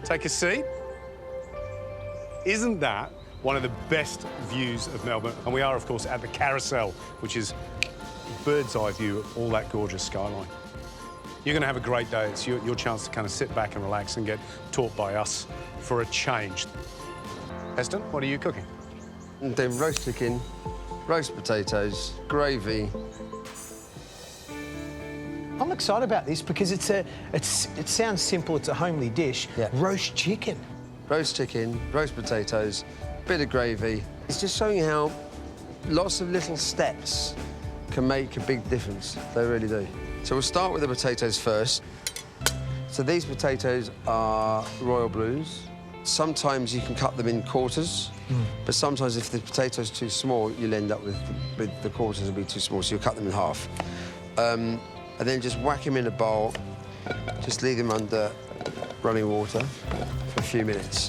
Take a seat. Isn't that one of the best views of Melbourne? And we are, of course, at the Carousel, which is bird's eye view of all that gorgeous skyline. You're going to have a great day. It's your chance to kind of sit back and relax and get taught by us for a change. Heston, what are you cooking? I'm doing roast chicken, roast potatoes, gravy. I'm excited about this because it sounds simple, it's a homely dish. Yeah. Roast chicken. Roast chicken, roast potatoes, bit of gravy. It's just showing how lots of little steps can make a big difference. They really do. So we'll start with the potatoes first. So these potatoes are Royal Blues. Sometimes you can cut them in quarters, but sometimes if the potato's too small, you'll end up with the quarters will be too small, so you'll cut them in half. And then just whack them in a bowl. Just leave them under running water for a few minutes.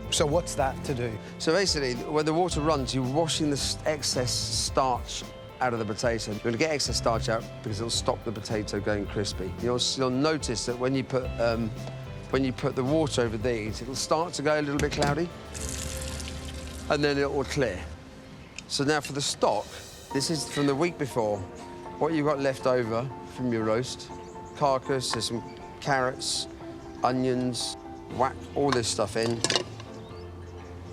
So what's that to do? So basically, when the water runs, you're washing the excess starch out of the potato. You're going to get excess starch out because it'll stop the potato going crispy. You'll notice that when you put the water over these, it'll start to go a little bit cloudy, and then it will clear. So now for the stock, this is from the week before. What you've got left over from your roast, carcass, there's some carrots, onions, whack all this stuff in,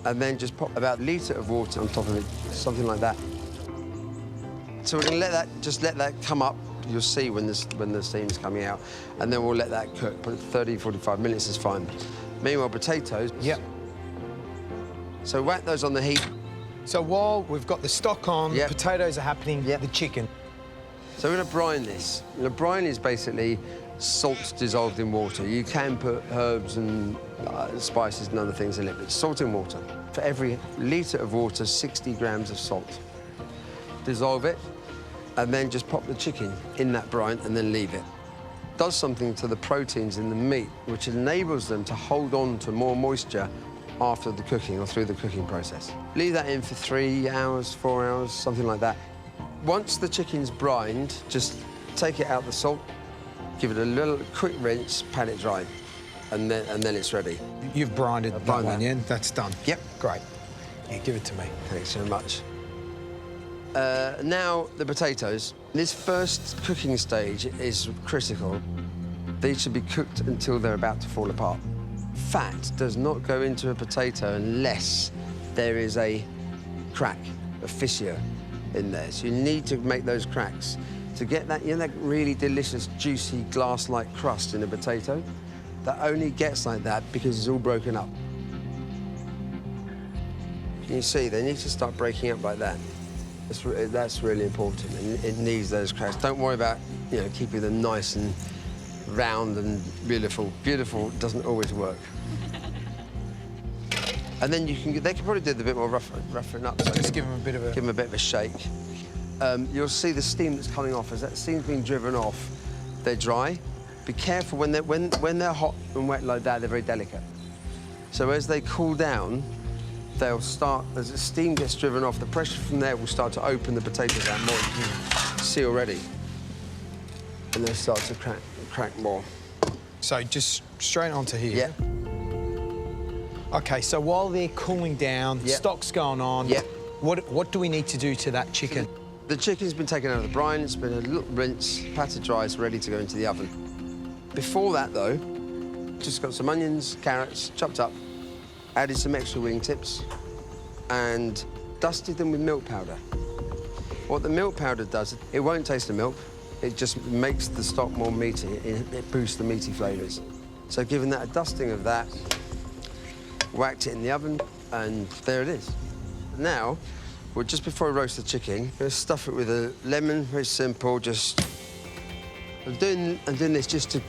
and then just pop about a litre of water on top of it, something like that. So we're going to let that come up. You'll see when the steam's coming out, and then we'll let that cook. But 30, 45 minutes is fine. Meanwhile, potatoes. Yep. So whack those on the heat. So while we've got the stock on, Yep. potatoes are happening, Yep. the chicken. So we're going to brine this. The brine is basically salt dissolved in water. You can put herbs and spices and other things in it, but salt in water. For every litre of water, 60 grams of salt. Dissolve it, and then just pop the chicken in that brine and then leave it. Does something to the proteins in the meat, which enables them to hold on to more moisture after the cooking or through the cooking process. Leave that in for 3 hours, 4 hours, something like that. Once the chicken's brined, just take it out the salt, give it a little quick rinse, pat it dry, and then it's ready. You've brined it, that one, yeah? That's done? Yep. Great. Yeah, give it to me. Thanks so much. Now, the potatoes. This first cooking stage is critical. They should be cooked until they're about to fall apart. Fat does not go into a potato unless there is a crack, a fissure in there. So you need to make those cracks to get that, that really delicious, juicy, glass-like crust in a potato. That only gets like that because it's all broken up. You see, they need to start breaking up like that. That's really important, and it needs those cracks. Don't worry about, keeping them nice and round and beautiful. Beautiful doesn't always work. And then they can probably do it a bit more roughen up. So Just give them a bit of a shake. You'll see the steam that's coming off. As that steam's being driven off, they're dry. Be careful when they're hot and wet like that, they're very delicate. So as they cool down, they'll start, as the steam gets driven off, the pressure from there will start to open the potatoes out more. You can see already. And they'll start to crack more. So just straight onto here? Yeah. OK, so while they're cooling down, Yep. stock's going on, Yep. what do we need to do to that chicken? The chicken's been taken out of the brine, it's been a little rinse, patted dry, it's ready to go into the oven. Before that, though, just got some onions, carrots, chopped up, added some extra wingtips, and dusted them with milk powder. What the milk powder does, it won't taste the milk, it just makes the stock more meaty, it boosts the meaty flavours. So giving that a dusting of that, whacked it in the oven, and there it is. Now, just before I roast the chicken, I'm going to stuff it with a lemon, very simple, I'm doing this just to,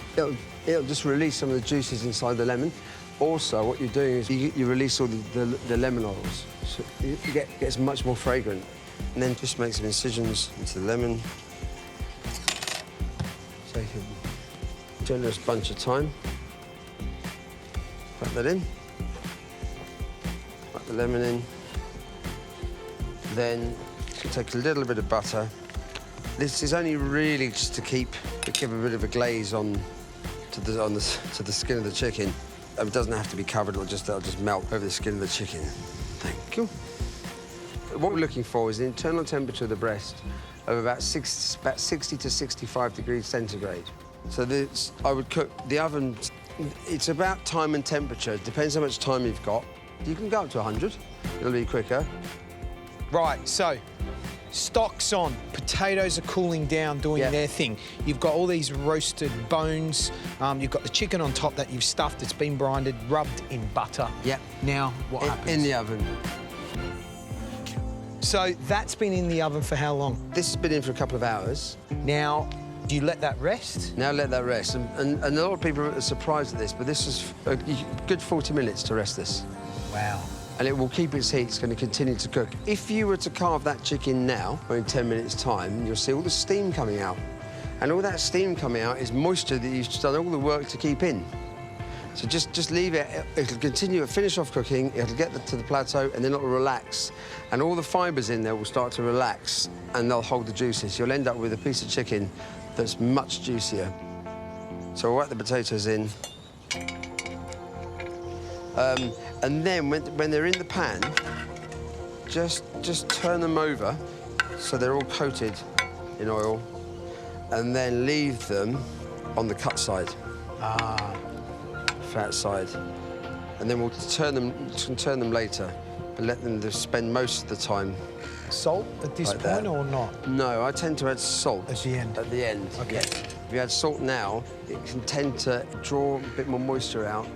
it'll just release some of the juices inside the lemon. Also, what you're doing is you release all the lemon oils, so it gets much more fragrant. And then just make some incisions into the lemon. Take a generous bunch of thyme. Put that in. Put the lemon in. Then take a little bit of butter. This is only really just to give a bit of a glaze on to the skin of the chicken. It doesn't have to be covered, it'll just melt over the skin of the chicken. Thank you. What we're looking for is the internal temperature of the breast of about 60 to 65 degrees centigrade. So I would cook the oven. It's about time and temperature. Depends how much time you've got. You can go up to 100. It'll be quicker. Right, so stock's on. Potatoes are cooling down, doing their thing. You've got all these roasted bones. You've got the chicken on top that you've stuffed. It's been brinded, rubbed in butter. Yep. Now, what happens? In the oven. So that's been in the oven for how long? This has been in for a couple of hours. Now, do you let that rest? Now let that rest. And a lot of people are surprised at this, but this is a good 40 minutes to rest this. Wow. And it will keep its heat. It's going to continue to cook. If you were to carve that chicken now, or in 10 minutes' time, you'll see all the steam coming out. And all that steam coming out is moisture that you've done all the work to keep in. So just leave it. It'll continue, finish off cooking, it'll get to the plateau, and then it'll relax. And all the fibres in there will start to relax, and they'll hold the juices. You'll end up with a piece of chicken that's much juicier. So we'll whack the potatoes in. And then when they're in the pan, just turn them over so they're all coated in oil, and then leave them on the cut side. Fat side. And then we'll turn them later, but let them just spend most of the time. Salt at this point or not? No, I tend to add salt. At the end? At the end, OK. yeah. If you add salt now, it can tend to draw a bit more moisture out,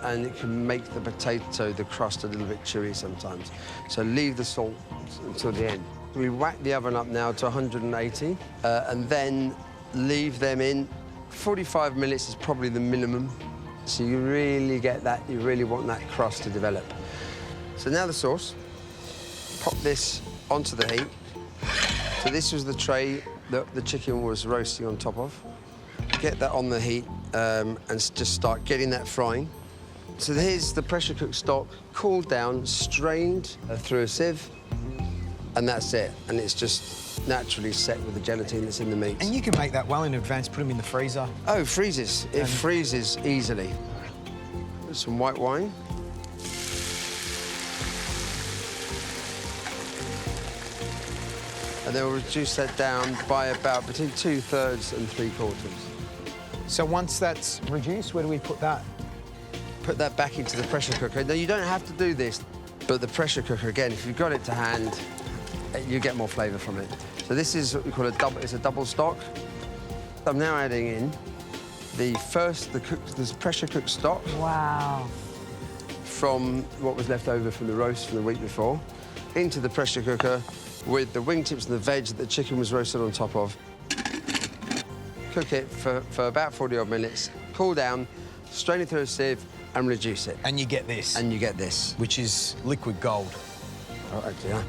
and it can make the potato, the crust, a little bit chewy sometimes. So leave the salt until the end. We whack the oven up now to 180, and then leave them in. 45 minutes is probably the minimum. So you really get that, you really want that crust to develop. So now the sauce. Pop this onto the heat. So this was the tray that the chicken was roasting on top of. Get that on the heat and just start getting that frying. So here's the pressure cooked stock, cooled down, strained through a sieve, and that's it. And it's just naturally set with the gelatin that's in the meat. And you can make that well in advance, put them in the freezer. Oh, freezes. It freezes easily. Some white wine. And then we'll reduce that down by about between 2/3 and 3/4. So once that's reduced, where do we put that? Put that back into the pressure cooker. Now, you don't have to do this, but the pressure cooker, again, if you've got it to hand, you get more flavour from it. So this is what we call it's a double stock. I'm now adding in the pressure cooked stock. Wow. From what was left over from the roast from the week before, into the pressure cooker with the wingtips and the veg that the chicken was roasted on top of. Cook it for about 40-odd minutes, cool down, strain it through a sieve, and reduce it. And you get this. And you get this. Which is liquid gold. Oh, actually, yeah.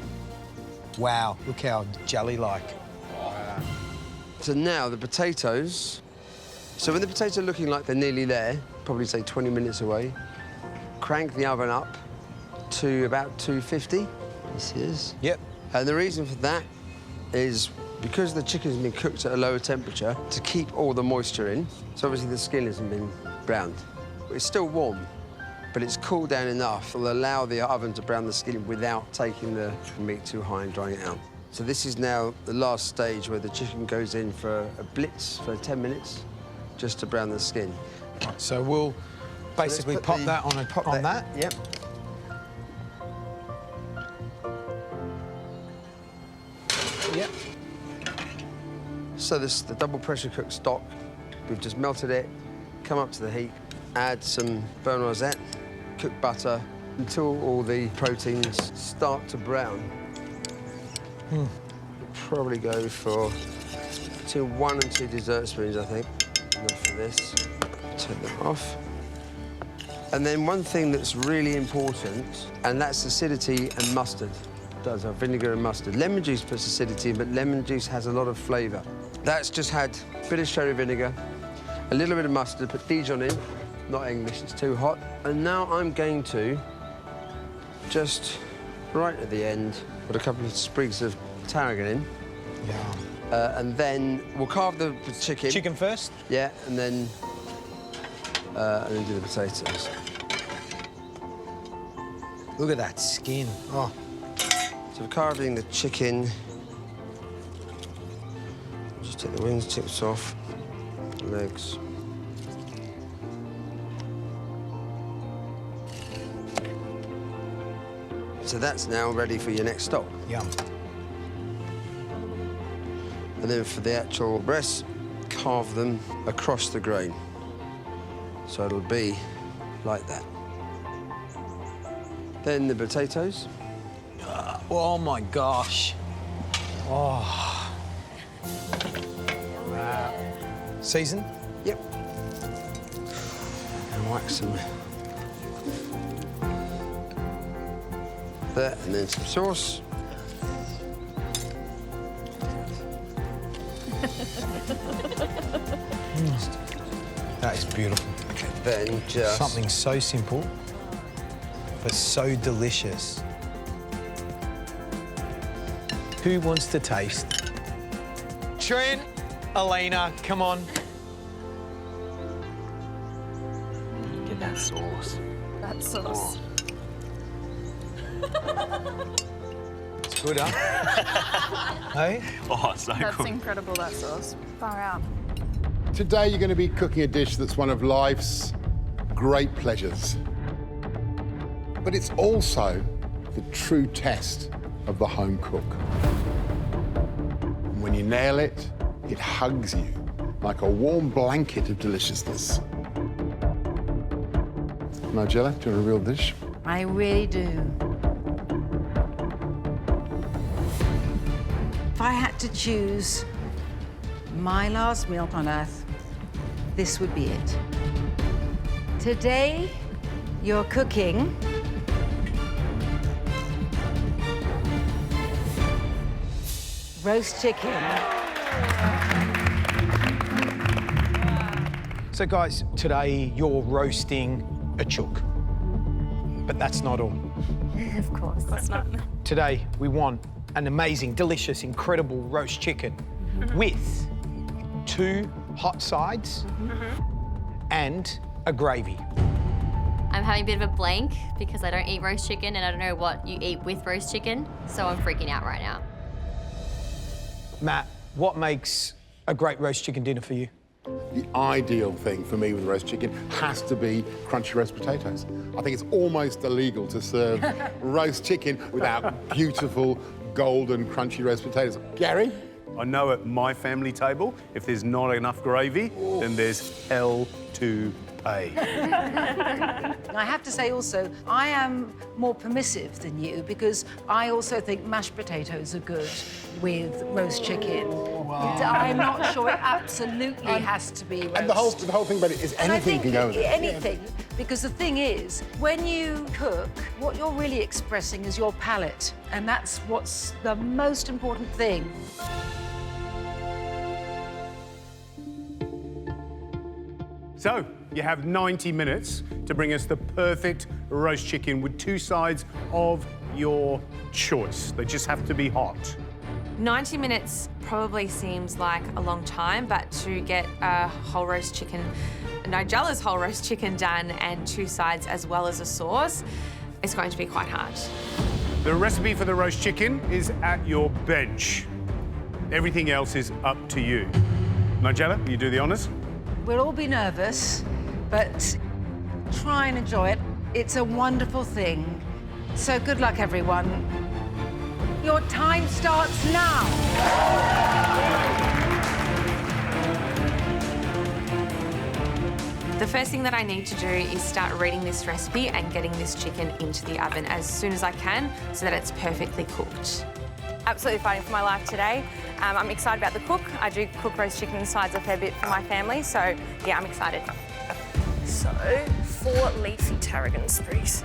Wow, look how jelly-like. So now the potatoes. So when the potatoes are looking like they're nearly there, probably say 20 minutes away, crank the oven up to about 250. This is. Yep. And the reason for that is because the chicken's been cooked at a lower temperature to keep all the moisture in. So obviously the skin hasn't been browned. It's still warm, but it's cooled down enough that'll allow the oven to brown the skin without taking the meat too high and drying it out. So this is now the last stage where the chicken goes in for a blitz for 10 minutes, just to brown the skin. Right, so we'll basically pop that on that. Yep. Yep. So this the double pressure cooked stock. We've just melted it, come up to the heat, add some beurre noisette, cook butter until all the proteins start to brown. We'll probably go for between 1 and 2 dessert spoons, I think. Enough for this. Take them off. And then one thing that's really important, and that's acidity and mustard. It does have vinegar and mustard. Lemon juice puts acidity in, but lemon juice has a lot of flavour. That's just had a bit of sherry vinegar, a little bit of mustard, put Dijon in, not English, it's too hot. And now I'm going to just, right at the end, put a couple of sprigs of tarragon in. Yeah. And then we'll carve the chicken. Chicken first? Yeah, and then do the potatoes. Look at that skin. Oh, So we're carving the chicken. Just take the wings, tips off, legs. So that's now ready for your next stock. yum. And then for the actual breasts, carve them across the grain. So it'll be like that. Then the potatoes. Oh, my gosh. Oh. Wow. Season? Yep. And wax them. There, and then some sauce. That is beautiful. Okay, then just... Something so simple, but so delicious. Who wants to taste? Trent, Alina, come on. Get that sauce. That sauce. It's good, huh? Hey? Oh, so That's good. incredible, that sauce. Far out. Today you're going to be cooking a dish that's one of life's great pleasures. But it's also the true test of the home cook. And when you nail it, it hugs you like a warm blanket of deliciousness. Nigella, do you want a real dish? I really do. If I had to choose my last meal on earth, this would be it. Today, you're cooking roast chicken. So, guys, today you're roasting a chook. But that's not all. Of course. That's not. Today, we want an amazing, delicious, incredible roast chicken with 2 hot sides and a gravy. I'm having a bit of a blank because I don't eat roast chicken and I don't know what you eat with roast chicken, so I'm freaking out right now. Matt, what makes a great roast chicken dinner for you? The ideal thing for me with roast chicken has to be crunchy roast potatoes. I think it's almost illegal to serve roast chicken without beautiful, golden, crunchy roast potatoes. Gary? I know at my family table, if there's not enough gravy, then there's hell to pay. And I have to say also, I am more permissive than you because I also think mashed potatoes are good with roast chicken. I'm not sure it absolutely has to be roast. And the whole thing about it is And I anything think can go with it. anything, because the thing is, when you cook, what you're really expressing is your palate, and that's what's the most important thing. So, you have 90 minutes to bring us the perfect roast chicken with 2 sides of your choice. They just have to be hot. 90 minutes probably seems like a long time, but to get a whole roast chicken, Nigella's whole roast chicken done and 2 sides as well as a sauce, it's going to be quite hard. The recipe for the roast chicken is at your bench. Everything else is up to you. Nigella, you do the honours? We'll all be nervous, but try and enjoy it. It's a wonderful thing. So good luck, everyone. Your time starts now. The first thing that I need to do is start reading this recipe and getting this chicken into the oven as soon as I can so that it's perfectly cooked. Absolutely fighting for my life today. I'm excited about the cook. I do cook roast chicken sides a fair bit for my family, so yeah, I'm excited. So, 4 leafy tarragon sprigs.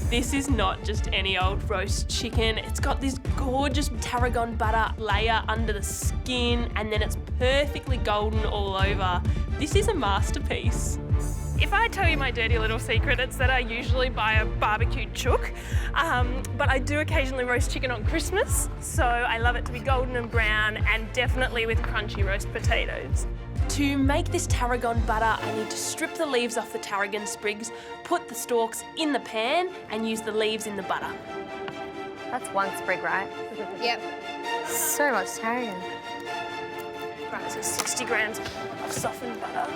This is not just any old roast chicken. It's got this gorgeous tarragon butter layer under the skin, and then it's perfectly golden all over. This is a masterpiece. If I tell you my dirty little secret, it's that I usually buy a barbecued chook, but I do occasionally roast chicken on Christmas, so I love it to be golden and brown and definitely with crunchy roast potatoes. To make this tarragon butter, I need to strip the leaves off the tarragon sprigs, put the stalks in the pan, and use the leaves in the butter. That's one sprig, right? Yep. So much tarragon. Right, so 60 grams of softened butter.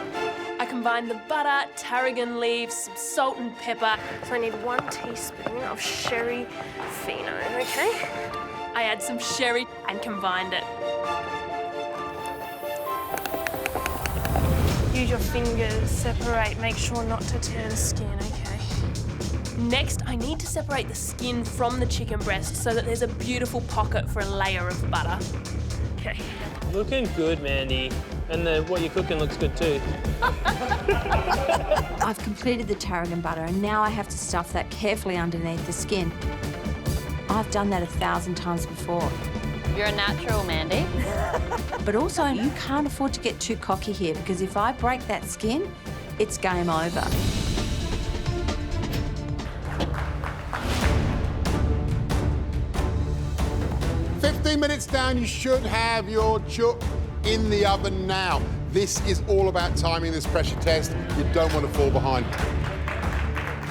I combine the butter, tarragon leaves, some salt and pepper. So I need 1 teaspoon of sherry fino, okay? I add some sherry and combined it. Use your fingers, separate, make sure not to tear the skin, okay? Next, I need to separate the skin from the chicken breast so that there's a beautiful pocket for a layer of butter. Okay. Looking good, Mandy. And what you're cooking looks good too. I've completed the tarragon butter and now I have to stuff that carefully underneath the skin. I've done that 1,000 times before. You're a natural, Mandy. But also, you can't afford to get too cocky here because if I break that skin, it's game over. Minutes down, you should have your chook in the oven now. This is all about timing this pressure test. You don't want to fall behind.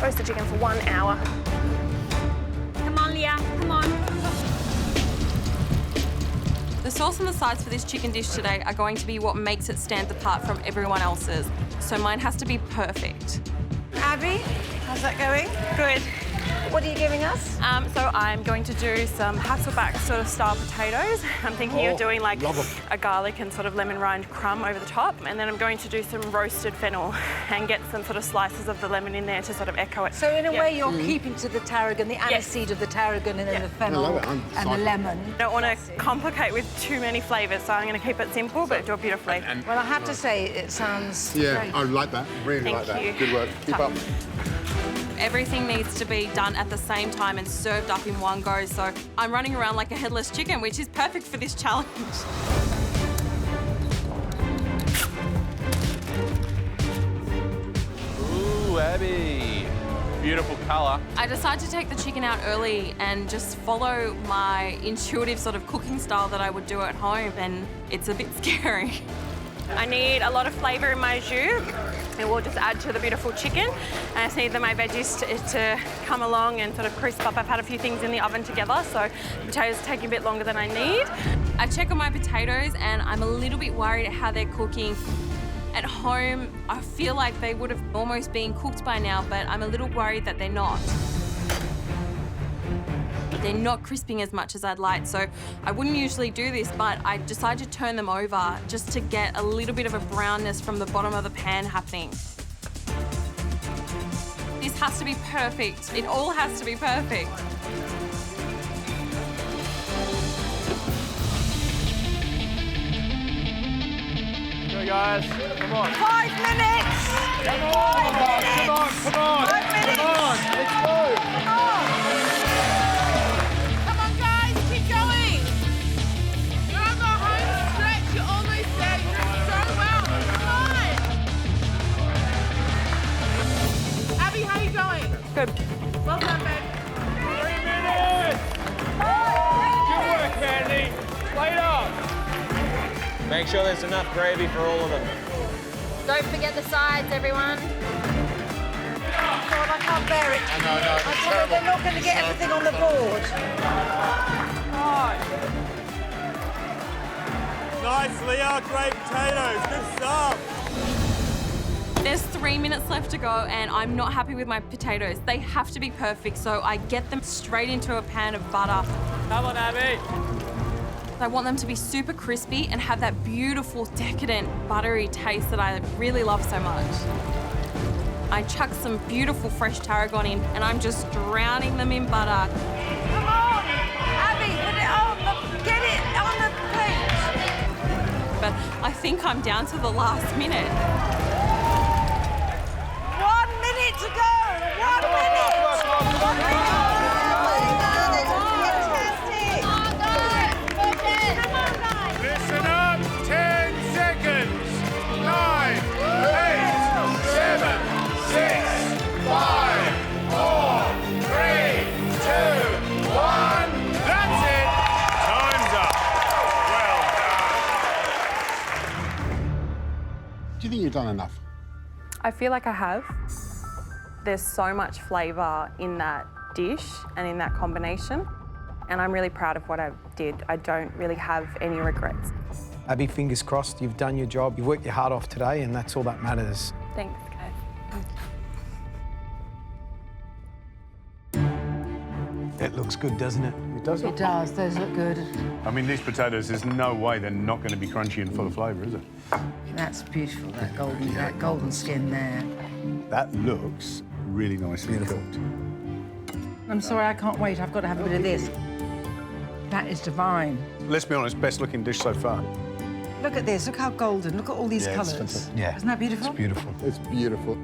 Roast the chicken for 1 hour. Come on, Leah, come on. The sauce and the sides for this chicken dish today are going to be what makes it stand apart from everyone else's. So mine has to be perfect. Abby, how's that going? Good. What are you giving us? So I'm going to do some Hasselback sort of style potatoes. I'm thinking of doing like a garlic and sort of lemon rind crumb over the top. And then I'm going to do some roasted fennel and get some sort of slices of the lemon in there to sort of echo it. So in a way you're keeping to the tarragon, the aniseed of the tarragon and then the fennel and the lemon. I don't want to complicate with too many flavours, so I'm going to keep it simple but do it beautifully. Well, I have to say, it sounds great. I like that. Really like that. Good work. Keep up. Everything needs to be done at the same time and served up in one go, so I'm running around like a headless chicken, which is perfect for this challenge. Ooh, Abby. Beautiful colour. I decided to take the chicken out early and just follow my intuitive sort of cooking style that I would do at home, and it's a bit scary. I need a lot of flavour in my jus. It will just add to the beautiful chicken. And I just need my veggies to come along and sort of crisp up. I've had a few things in the oven together, so the potatoes are taking a bit longer than I need. I check on my potatoes and I'm a little bit worried at how they're cooking. At home, I feel like they would have almost been cooked by now, but I'm a little worried that they're not. They're not crisping as much as I'd like, so I wouldn't usually do this, but I decided to turn them over just to get a little bit of a brownness from the bottom of the pan happening. This has to be perfect. It all has to be perfect. Go, guys. Come on. 5 minutes! Come on. 5 minutes! Come on, come on. 5 minutes! Come on. Let's go. Come on! Come on, guys, keep going. You're on the home stretch. You're almost there. You're doing so well. Come on. Abby, how you going? Good. Well done, babe. 3 minutes. Good work, Mandy. Play it up. Make sure there's enough gravy for all of them. Don't forget the sides, everyone. God, I can't bear it. No. I thought that they're not going to get everything on the board. Nice, Leah. Great potatoes. Good stuff. There's 3 minutes left to go and I'm not happy with my potatoes. They have to be perfect, so I get them straight into a pan of butter. Come on, Abby. I want them to be super crispy and have that beautiful, decadent, buttery taste that I really love so much. I chuck some beautiful fresh tarragon in and I'm just drowning them in butter. Come on, Abby, get it on the plate. But I think I'm down to the last minute. 1 minute to go. 1 minute. 1 minute. Listen up. 10 seconds. 9, 8, 7, 6, 5, 4, 3, 2, 1. That's it. Time's up. Well done. I feel like I have. There's so much flavour in that dish and in that combination, and I'm really proud of what I did. I don't really have any regrets. Abby, fingers crossed, you've done your job. You've worked your heart off today, and that's all that matters. Thanks, guys. It looks good, doesn't it? It does. It does. Those look good. I mean, these potatoes, there's no way they're not going to be crunchy and full of flavour, is it? That's beautiful, that golden skin there. That looks really nicely cooked. I'm sorry, I can't wait. I've got to have a bit of this. That is divine. Let's be honest, best looking dish so far. Look at this. Look how golden. Look at all these Yeah, it's colours. fantastic. Yeah. Isn't that beautiful? It's beautiful. It's beautiful.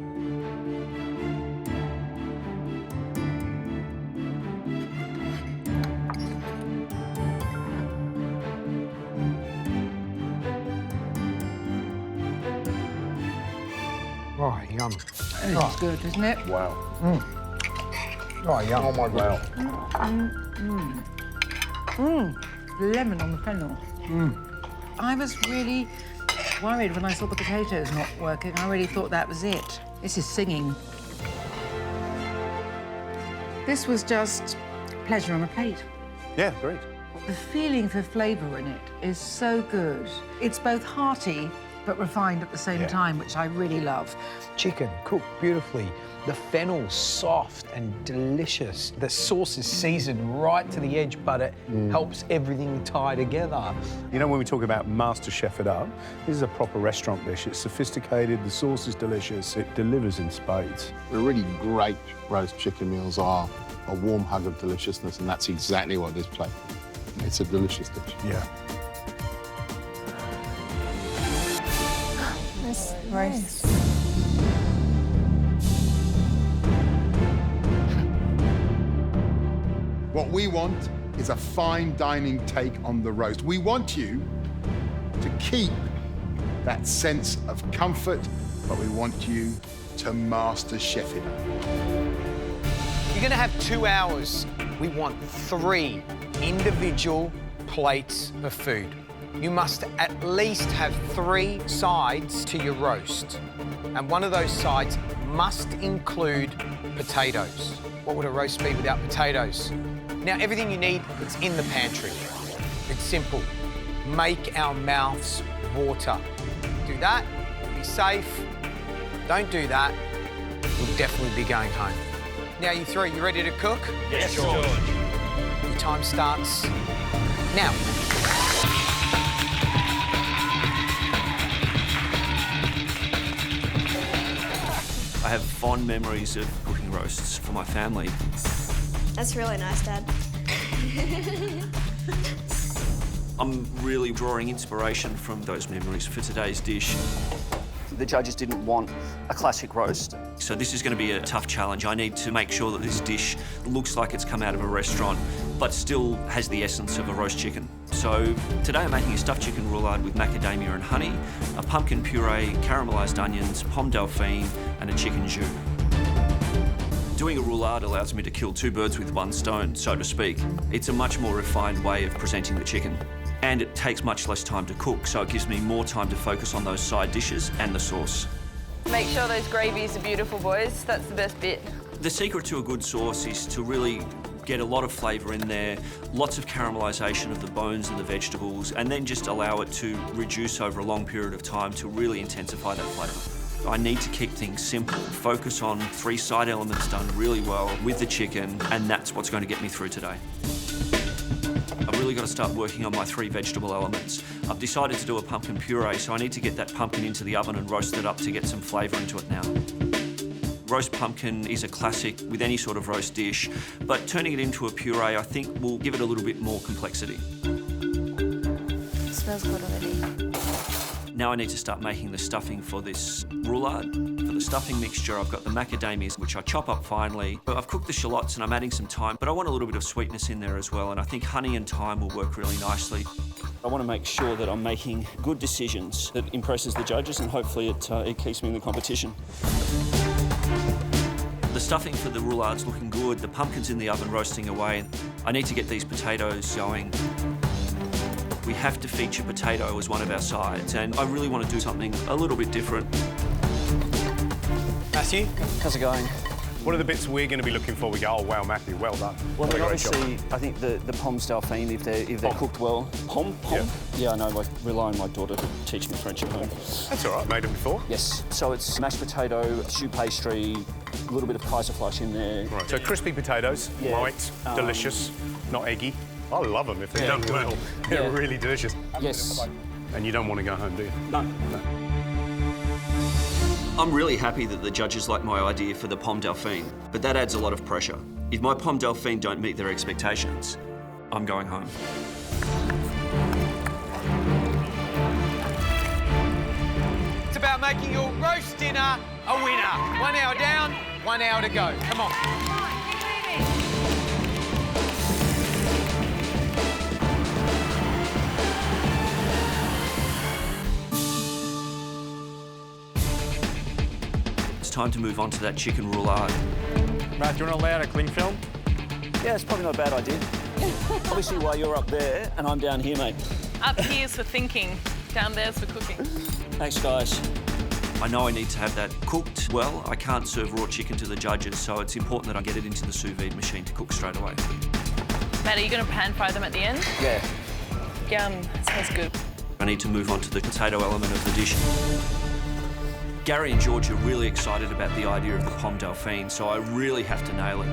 Oh, yum. It's good, isn't it? Wow. Oh, yum. Oh my God. Lemon on the fennel. I was really worried when I saw the potatoes not working. I really thought that was it. This is singing. This was just pleasure on a plate. Yeah, great. The feeling for flavour in it is so good. It's both hearty but refined at the same time, which I really love. Chicken cooked beautifully. The fennel's soft and delicious. The sauce is seasoned right to the edge, but it helps everything tie together. You know, when we talk about MasterChef it up, this is a proper restaurant dish. It's sophisticated, the sauce is delicious, it delivers in spades. The really great roast chicken meals are a warm hug of deliciousness, and that's exactly what this plate is. It's a delicious dish. Yeah. This roast. What we want is a fine dining take on the roast. We want you to keep that sense of comfort, but we want you to master chef it. You're gonna have 2 hours. We want 3 individual plates of food. You must at least have 3 sides to your roast. And one of those sides must include potatoes. What would a roast be without potatoes? Now, everything you need is in the pantry. It's simple. Make our mouths water. Do that, be safe. Don't do that, we'll definitely be going home. Now, you 3, you ready to cook? Yes, George. Your time starts now. I have fond memories of cooking roasts for my family. That's really nice, Dad. I'm really drawing inspiration from those memories for today's dish. The judges didn't want a classic roast. So this is going to be a tough challenge. I need to make sure that this dish looks like it's come out of a restaurant, but still has the essence of a roast chicken. So today I'm making a stuffed chicken roulade with macadamia and honey, a pumpkin puree, caramelised onions, pomme dauphine, and a chicken jus. Doing a roulade allows me to kill 2 birds with 1 stone, so to speak. It's a much more refined way of presenting the chicken. And it takes much less time to cook, so it gives me more time to focus on those side dishes and the sauce. Make sure those gravies are beautiful, boys. That's the best bit. The secret to a good sauce is to really get a lot of flavour in there, lots of caramelisation of the bones and the vegetables, and then just allow it to reduce over a long period of time to really intensify that flavour. I need to keep things simple, focus on 3 side elements done really well with the chicken, and that's what's going to get me through today. I've really got to start working on my 3 vegetable elements. I've decided to do a pumpkin puree, so I need to get that pumpkin into the oven and roast it up to get some flavour into it now. Roast pumpkin is a classic with any sort of roast dish, but turning it into a puree, I think, will give it a little bit more complexity. It smells good already. Now I need to start making the stuffing for this roulade. For the stuffing mixture, I've got the macadamias, which I chop up finely. I've cooked the shallots and I'm adding some thyme, but I want a little bit of sweetness in there as well, and I think honey and thyme will work really nicely. I want to make sure that I'm making good decisions that impresses the judges, and hopefully it keeps me in the competition. The stuffing for the roulade's looking good, the pumpkin's in the oven roasting away. I need to get these potatoes going. We have to feature potato as one of our sides, and I really want to do something a little bit different. Matthew? How's it going? What are the bits we're going to be looking for? We go, oh, wow, Matthew, well done. Well, What a great obviously, I think the pommes Dauphine, if they're cooked well. Pom? Yeah, I know. I rely on my daughter to teach me French at home. That's all right. Made them before? Yes. So it's mashed potato, choux pastry, a little bit of Kaiserfleisch in there. Right, so crispy potatoes, white, delicious, not eggy. I love them if they're done well. They're really delicious. Yes. And you don't want to go home, do you? No. I'm really happy that the judges like my idea for the pomme Dauphine, but that adds a lot of pressure. If my pomme Dauphine don't meet their expectations, I'm going home. It's about making your roast dinner a winner. 1 hour down, 1 hour to go. Come on. It's time to move on to that chicken roulade. Matt, do you want to lay out a cling film? Yeah, it's probably not a bad idea. Obviously, while you're up there and I'm down here, mate. Up here's for thinking, down there's for cooking. Thanks, guys. I know I need to have that cooked well. I can't serve raw chicken to the judges, so it's important that I get it into the sous vide machine to cook straight away. Matt, are you going to pan fry them at the end? Yeah. Yum, smells good. I need to move on to the potato element of the dish. Gary and George are really excited about the idea of the pomme Dauphine, so I really have to nail it.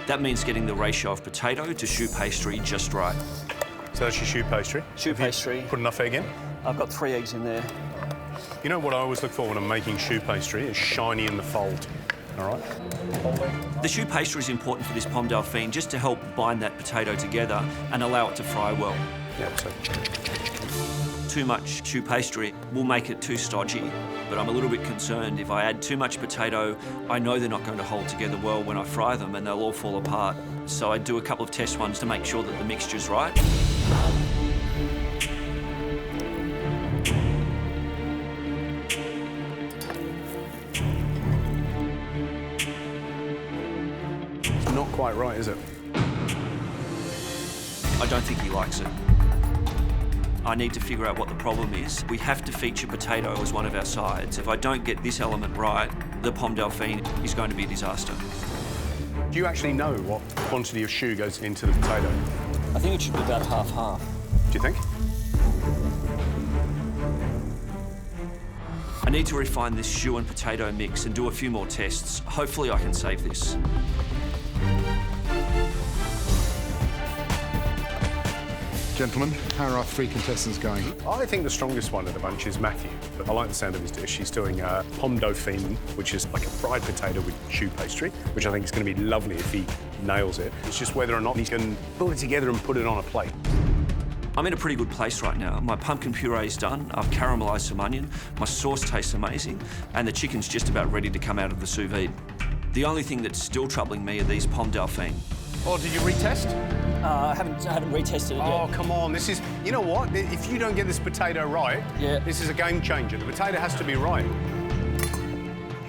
That means getting the ratio of potato to choux pastry just right. So that's your choux pastry? Choux pastry. Put enough egg in? I've got 3 eggs in there. You know what I always look for when I'm making choux pastry? It's shiny in the fold, all right? The choux pastry is important for this pomme Dauphine just to help bind that potato together and allow it to fry well. Yeah, so. Too much choux pastry will make it too stodgy, but I'm a little bit concerned if I add too much potato, I know they're not going to hold together well when I fry them and they'll all fall apart. So I do a couple of test ones to make sure that the mixture's right. It's not quite right, is it? I don't think he likes it. I need to figure out what the problem is. We have to feature potato as one of our sides. If I don't get this element right, the pomme Dauphine is going to be a disaster. Do you actually know what quantity of choux goes into the potato? I think it should be about half-half. Do you think? I need to refine this choux and potato mix and do a few more tests. Hopefully I can save this. Gentlemen, how are our 3 contestants going? I think the strongest one of the bunch is Matthew. But I like the sound of his dish. He's doing pomme Dauphine, which is like a fried potato with choux pastry, which I think is going to be lovely if he nails it. It's just whether or not he can pull it together and put it on a plate. I'm in a pretty good place right now. My pumpkin puree is done. I've caramelised some onion. My sauce tastes amazing. And the chicken's just about ready to come out of the sous vide. The only thing that's still troubling me are these pomme Dauphine. Oh, did you retest? I haven't retested it yet. Oh, come on. This is... You know what? If you don't get this potato right, this is a game changer. The potato has to be right.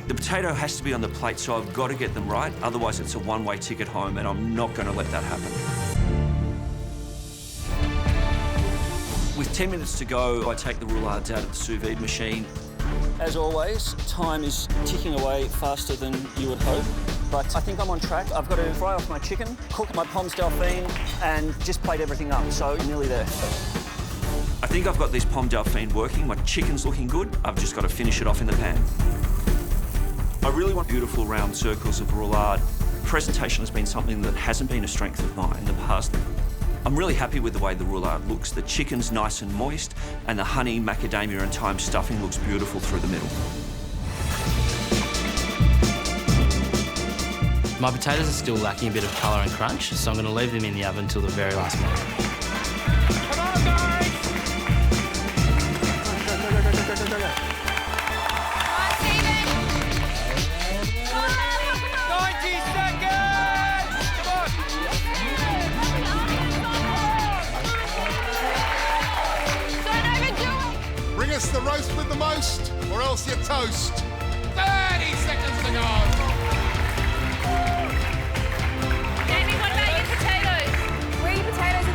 The potato has to be on the plate, so I've got to get them right. Otherwise, it's a one-way ticket home, and I'm not going to let that happen. With 10 minutes to go, I take the roulades out of the sous vide machine. As always, time is ticking away faster than you would hope. But I think I'm on track. I've got to fry off my chicken, cook my pommes Dauphine, and just plate everything up, so nearly there. I think I've got this pomme Dauphine working. My chicken's looking good. I've just got to finish it off in the pan. I really want beautiful round circles of roulade. Presentation has been something that hasn't been a strength of mine in the past. I'm really happy with the way the roulade looks. The chicken's nice and moist, and the honey, macadamia and thyme stuffing looks beautiful through the middle. My potatoes are still lacking a bit of colour and crunch, so I'm going to leave them in the oven until the very last minute. Come on, guys! Bring us the roast with the most, or else you're toast. 30 seconds to go. Jamie, what about your potatoes? Where are your potatoes?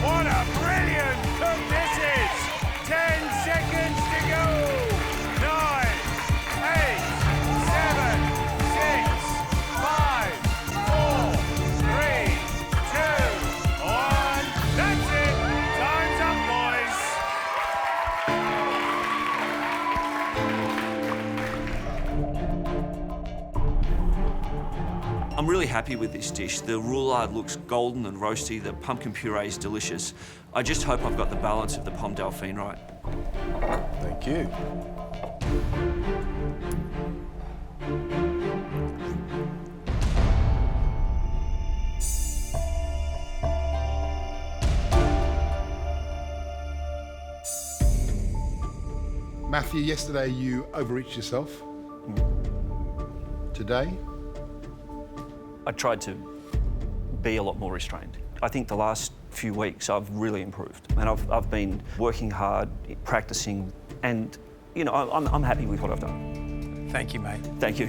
What a brilliant cook this is! I'm really happy with this dish. The roulade looks golden and roasty, the pumpkin puree is delicious. I just hope I've got the balance of the pomme dauphine right. Thank you. Matthew, yesterday you overreached yourself. Today? I tried to be a lot more restrained. I think the last few weeks I've really improved, and I've been working hard, practicing, and you know I'm happy with what I've done. Thank you, mate. Thank you.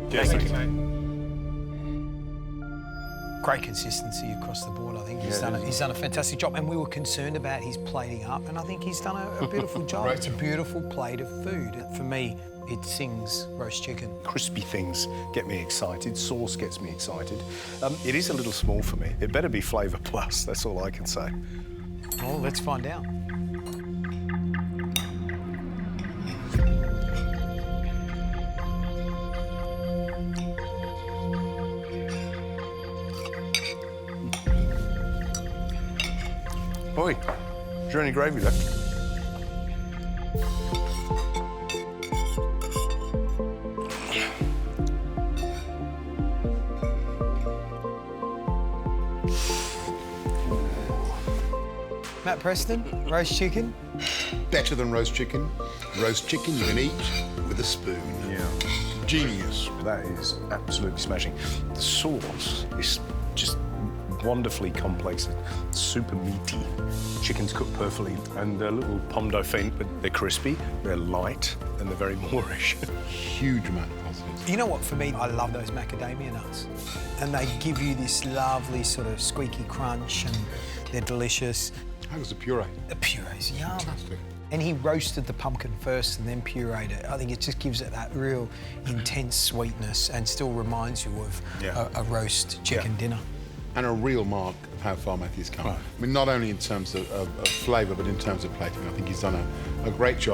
Yes, thank you, mate. Great consistency across the board. I think he's done a fantastic job, and we were concerned about his plating up, and I think he's done a beautiful job. It's a beautiful plate of food. For me, it sings roast chicken. Crispy things get me excited. Sauce gets me excited. It is a little small for me. It better be flavour plus. That's all I can say. Well, let's find out. Oi, is there any gravy left? Matt Preston, roast chicken. Better than roast chicken. Roast chicken you can eat with a spoon. Yeah. Genius. That is absolutely smashing. The sauce is just wonderfully complex. It's super meaty. Chicken's cooked perfectly, and they're little pomme dauphine, but they're crispy, they're light, and they're very Moorish. Huge amount of positives. You know what, for me, I love those macadamia nuts. And they give you this lovely sort of squeaky crunch, and they're delicious. How was the puree? The puree's yum. Fantastic. And he roasted the pumpkin first and then pureed it. I think it just gives it that real intense sweetness and still reminds you of a roast chicken dinner. And a real mark of how far Matthew's come. Right. I mean, not only in terms of flavour, but in terms of plating. I think he's done a great job.